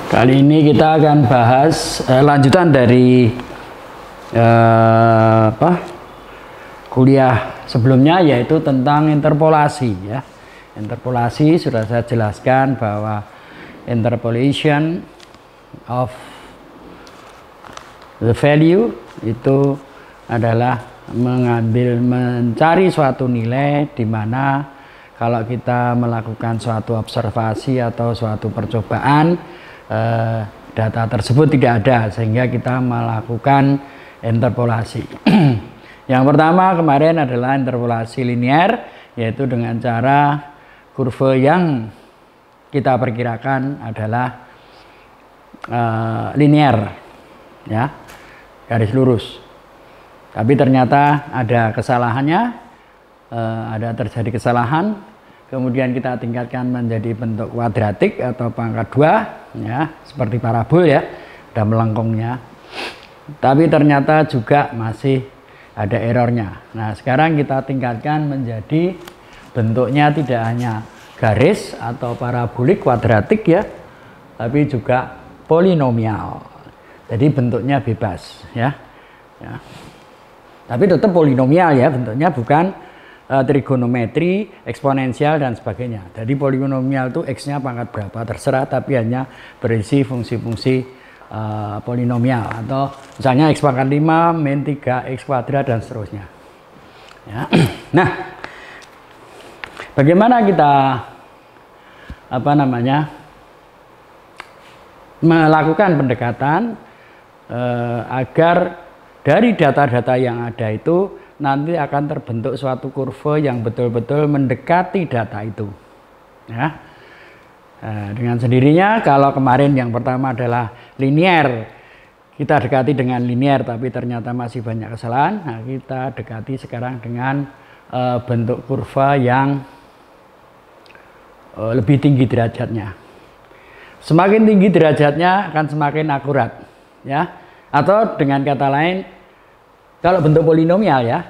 Kali ini kita akan bahas lanjutan dari kuliah sebelumnya, yaitu tentang interpolasi ya. Interpolasi sudah saya jelaskan bahwa interpolation of the value itu adalah mencari suatu nilai di mana kalau kita melakukan suatu observasi atau suatu percobaan, data tersebut tidak ada, sehingga kita melakukan interpolasi. Yang pertama kemarin adalah interpolasi linear, yaitu dengan cara kurva yang kita perkirakan adalah linear ya, garis lurus. Tapi ternyata ada kesalahannya, ada terjadi kesalahan, kemudian kita tingkatkan menjadi bentuk kuadratik atau pangkat 2 ya, seperti parabol ya, ada melengkungnya. Tapi ternyata juga masih ada errornya. Nah, sekarang kita tingkatkan menjadi bentuknya tidak hanya garis atau parabolik kuadratik ya, tapi juga polinomial. Jadi bentuknya bebas ya. Tapi tetap polinomial ya, bentuknya bukan trigonometri, eksponensial dan sebagainya. Jadi polinomial itu x-nya pangkat berapa terserah, tapi hanya berisi fungsi-fungsi polinomial, atau misalnya x pangkat 5 min 3x kuadrat dan seterusnya ya. Nah, bagaimana kita melakukan pendekatan agar dari data-data yang ada itu nanti akan terbentuk suatu kurva yang betul-betul mendekati data itu ya. Dengan sendirinya, kalau kemarin yang pertama adalah linear, kita dekati dengan linear tapi ternyata masih banyak kesalahan. Nah, kita dekati sekarang dengan bentuk kurva yang lebih tinggi derajatnya. Semakin tinggi derajatnya akan semakin akurat ya. Atau dengan kata lain, kalau bentuk polinomial ya,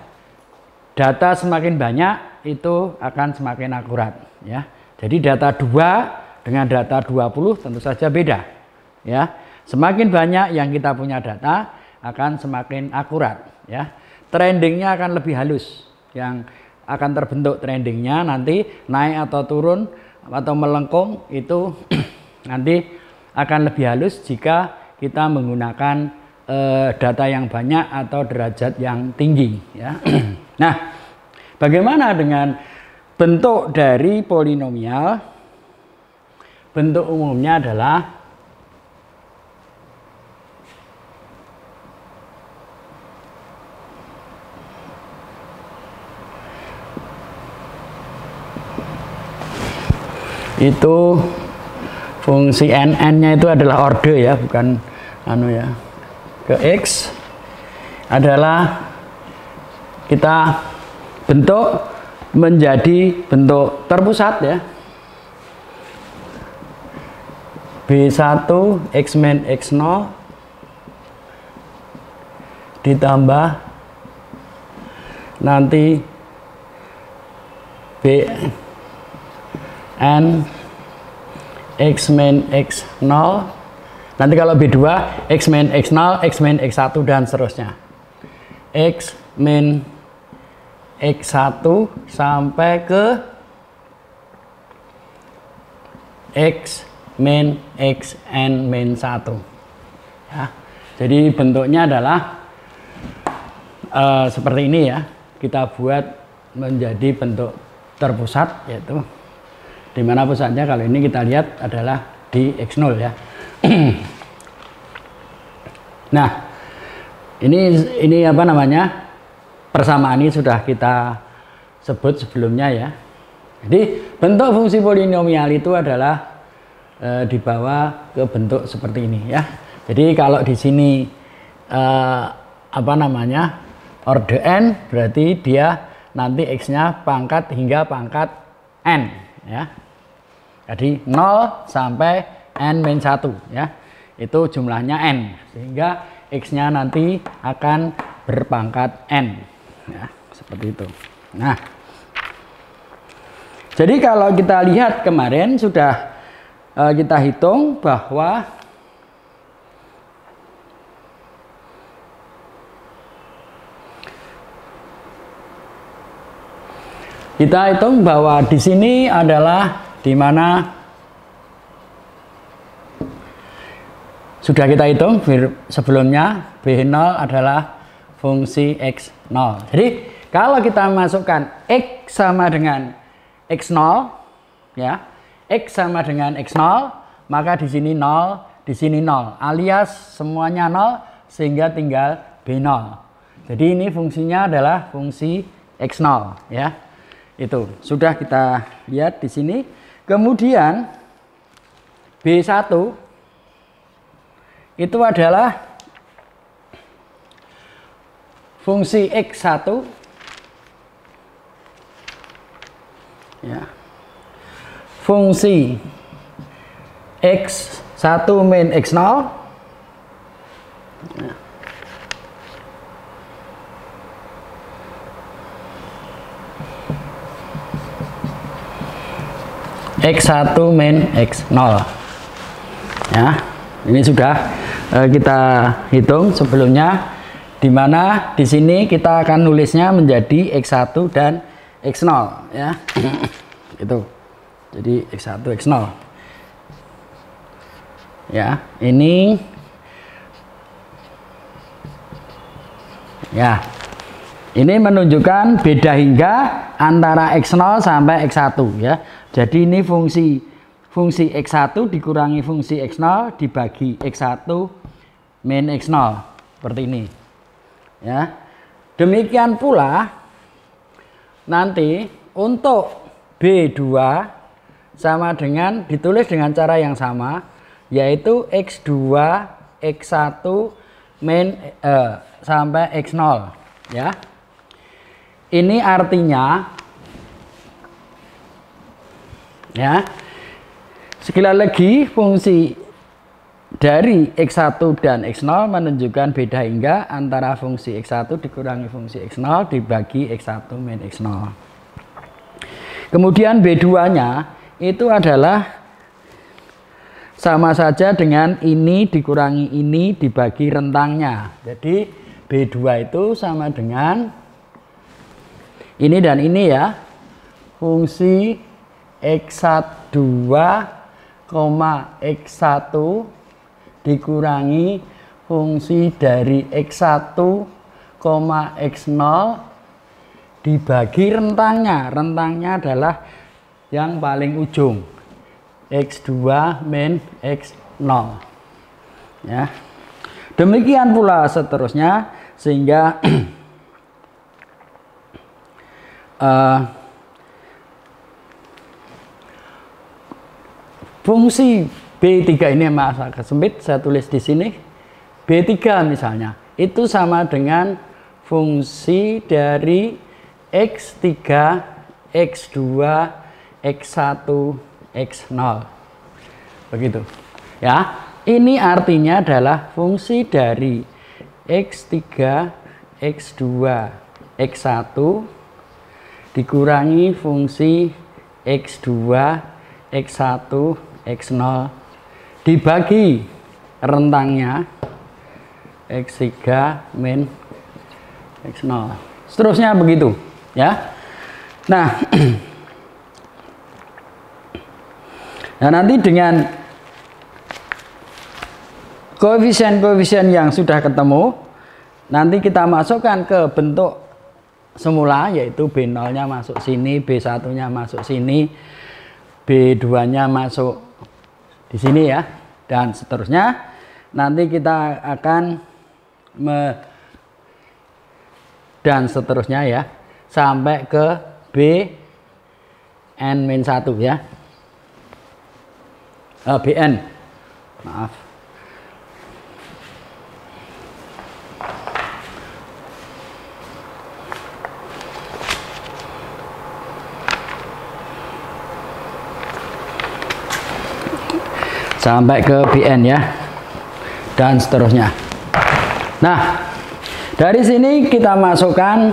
data semakin banyak itu akan semakin akurat ya. Jadi data 2 dengan data 20 tentu saja beda ya. Semakin banyak yang kita punya data akan semakin akurat ya. Trendingnya akan lebih halus, yang akan terbentuk trendingnya nanti naik atau turun atau melengkung itu nanti akan lebih halus jika kita menggunakan data yang banyak atau derajat yang tinggi ya. Nah, bagaimana dengan bentuk dari polinomial? Bentuk umumnya adalah itu fungsi n-nya itu adalah orde ya, bukan ya. Ke x adalah kita bentuk menjadi bentuk terpusat ya. B1 x min x0 ditambah nanti Bn x min x0, nanti kalau B2 x min x0, x min x1 dan seterusnya, x min x1 sampai ke x min xn min 1 ya. Jadi bentuknya adalah seperti ini ya. Kita buat menjadi bentuk terpusat, yaitu dimana pusatnya kalau ini kita lihat adalah di x0 ya. Nah, ini persamaan ini sudah kita sebut sebelumnya ya. Jadi bentuk fungsi polinomial itu adalah dibawa ke bentuk seperti ini ya. Jadi kalau di sini orde n, berarti dia nanti x-nya pangkat hingga pangkat n ya. Jadi 0 sampai n-1 ya. Itu jumlahnya n, sehingga x-nya nanti akan berpangkat n ya, seperti itu. Nah, jadi kalau kita lihat kemarin sudah kita hitung bahwa Kita hitung bahwa di sini adalah di mana sudah kita hitung sebelumnya B0 adalah fungsi X0. Jadi kalau kita masukkan X sama dengan X0 ya, X sama dengan X0, maka di sini 0, di sini 0, alias semuanya 0 sehingga tinggal B0. Jadi ini fungsinya adalah fungsi X0 ya. Itu sudah kita lihat di sini. Kemudian B1 itu adalah fungsi X1 ya. Fungsi X1 min X0 ya. X1 min X0 ya. Ini sudah kita hitung sebelumnya, di mana di sini kita akan nulisnya menjadi X1 dan X0 ya. Itu. Jadi X1 X0. Ya, ini ya. Ini menunjukkan beda hingga antara X0 sampai X1 ya. Jadi ini fungsi X1 dikurangi fungsi X0 dibagi X1 min X0 seperti ini ya. Demikian pula nanti untuk B2 sama dengan ditulis dengan cara yang sama, yaitu X2 X1 min sampai X0 ya. Ini artinya ya, sekali lagi fungsi dari X1 dan X0 menunjukkan beda hingga antara fungsi X1 dikurangi fungsi X0 dibagi X1 min X0. Kemudian B2-nya itu adalah sama saja dengan ini dikurangi ini dibagi rentangnya. Jadi B2 itu sama dengan ini dan ini ya. Fungsi X2, X1 dikurangi fungsi dari X1, X0 dibagi rentangnya. Rentangnya adalah yang paling ujung, X2 min X0 ya. Demikian pula seterusnya, sehingga fungsi B3 ini masa sempit, saya tulis di sini. B3 misalnya itu sama dengan fungsi dari X3, X2, X1, X0. Begitu. Ya. Ini artinya adalah fungsi dari X3, X2, X1 dikurangi fungsi X2, X1, X0 dibagi rentangnya X3 min X0. Seterusnya begitu ya. Nah, nah nanti dengan koefisien-koefisien yang sudah ketemu, nanti kita masukkan ke bentuk semula, yaitu B0-nya masuk sini, B1-nya masuk sini, B2-nya masuk di sini ya, dan seterusnya. Nanti kita akan dan seterusnya ya, sampai ke Bn-1 ya. Bn, maaf. Sampai ke Bn ya, dan seterusnya. Nah, dari sini kita masukkan,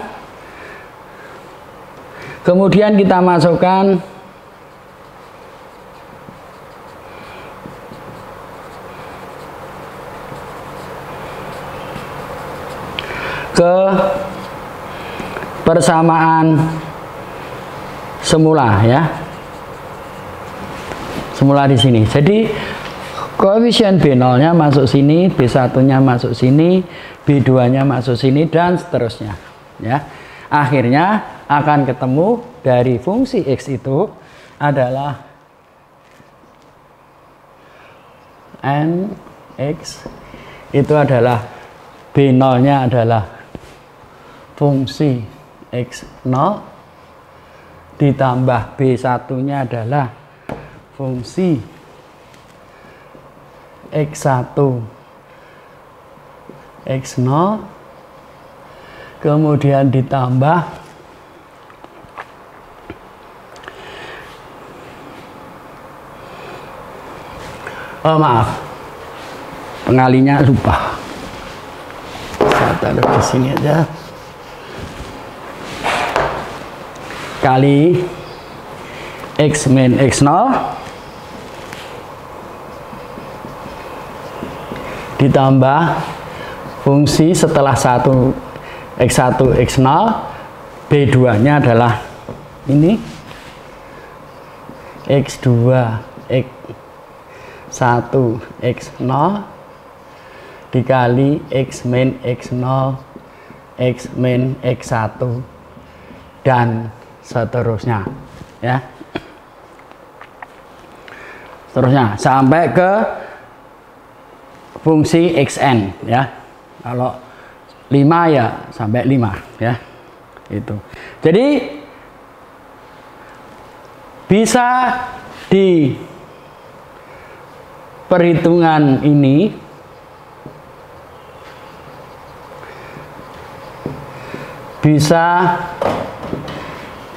kemudian kita masukkan ke persamaan semula ya. Semula di sini. Jadi koefisien B0-nya masuk sini, B1-nya masuk sini, B2-nya masuk sini dan seterusnya ya. Akhirnya akan ketemu dari fungsi X itu adalah Nx itu adalah B0-nya adalah fungsi X0 ditambah B1-nya adalah fungsi X1 X0 kemudian ditambah maaf, pengalinya lupa, saya taruh di sini aja, kali X min X0 ditambah fungsi setelah X1 X0 B2 nya adalah ini X2 X1 X0 dikali X min X0 X min X1 dan seterusnya ya, seterusnya sampai ke fungsi xn ya. Kalau 5 ya sampai 5 ya, itu. Jadi bisa di perhitungan ini bisa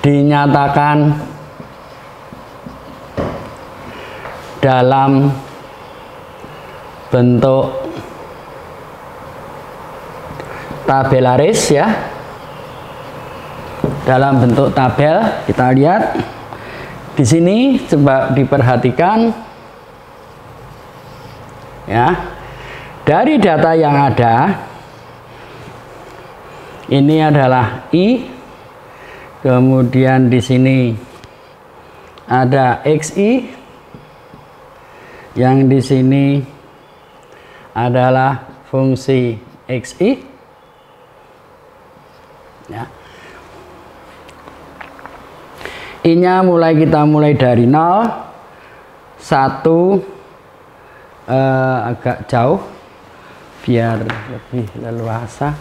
dinyatakan dalam bentuk tabelaris ya, dalam bentuk tabel. Kita lihat di sini, coba diperhatikan ya, dari data yang ada ini adalah I, kemudian di sini ada XI, yang di sini adalah fungsi XI ya. I-nya kita mulai dari 0, 1 agak jauh biar lebih leluasa.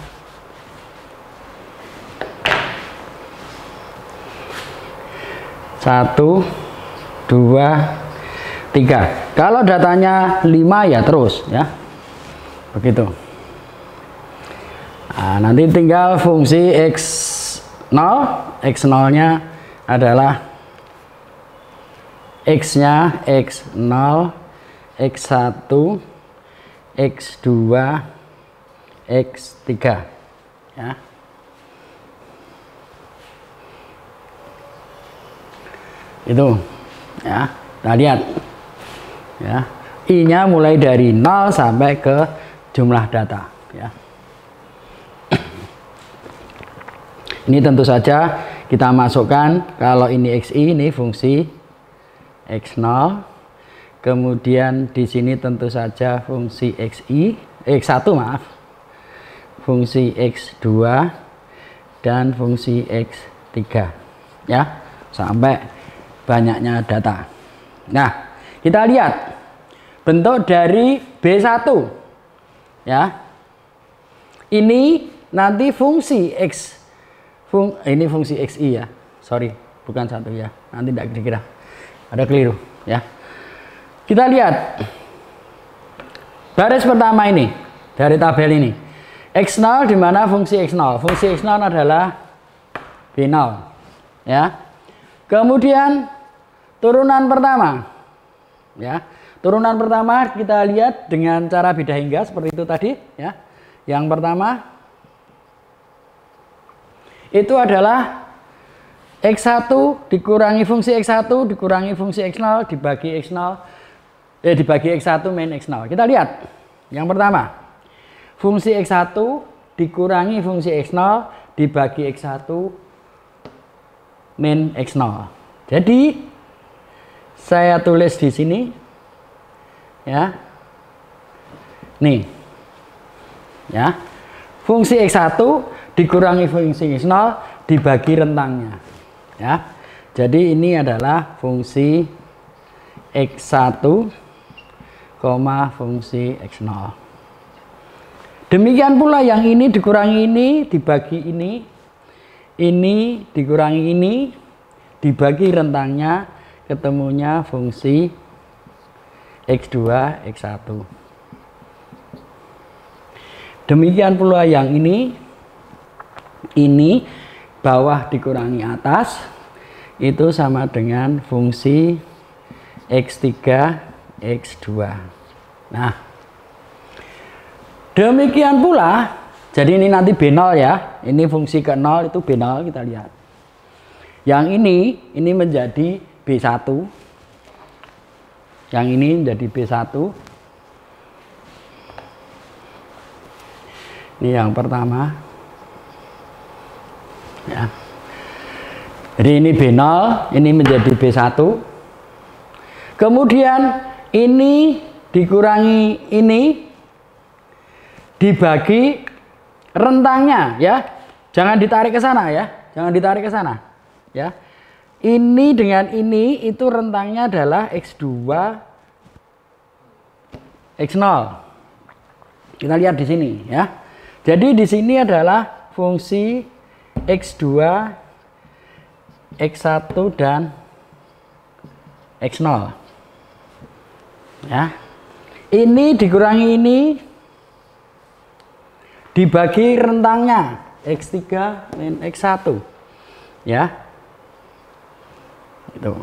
1, 2, 3. Kalau datanya 5 ya terus ya, begitu. Nah, nanti tinggal fungsi X0, X0 nya adalah X nya X0, X1, X2, X3 ya. Itu ya, kita lihat ya, I-nya mulai dari 0 sampai ke jumlah data ya. Ini tentu saja kita masukkan, kalau ini XI, ini fungsi X0, kemudian di sini tentu saja fungsi XI, X1 maaf, fungsi X2 dan fungsi X3 ya, sampai banyaknya data. Nah, kita lihat bentuk dari B1 ya. Ini nanti fungsi X, ini fungsi XI ya, sorry bukan 1 ya, nanti tidak dikira ada keliru ya. Kita lihat baris pertama ini dari tabel ini, X0 di mana fungsi X0, fungsi X0 adalah B0 ya. Kemudian turunan pertama ya, turunan pertama kita lihat dengan cara beda hingga seperti itu tadi ya. Yang pertama itu adalah X1 dikurangi fungsi X1 dikurangi fungsi X0 dibagi X0 dibagi X1 min X0. Kita lihat yang pertama, fungsi X1 dikurangi fungsi X0 dibagi X1 min X0 Jadi saya tulis di sini ya. Nih. Ya. Fungsi X1 dikurangi fungsi X0 dibagi rentangnya. Ya. Jadi ini adalah fungsi X1, fungsi X0. Demikian pula yang ini dikurangi ini dibagi ini dikurangi ini dibagi rentangnya, ketemunya fungsi X2, X1. Demikian pula yang ini bawah dikurangi atas, itu sama dengan fungsi X3, X2. Nah, demikian pula, jadi ini nanti B0 ya, ini fungsi ke 0 itu B0, kita lihat. Yang ini menjadi B1, yang ini menjadi B1. Ini yang pertama ya. Jadi ini B0, ini menjadi B1. Kemudian ini dikurangi ini dibagi rentangnya ya. Jangan ditarik ke sana ya. Jangan ditarik ke sana ya. Ini dengan ini itu rentangnya adalah X2, X0. Kita lihat di sini ya. Jadi di sini adalah fungsi X2, X1 dan X0. Ya. Ini dikurangi ini dibagi rentangnya X3 dan X1. Ya. Itu.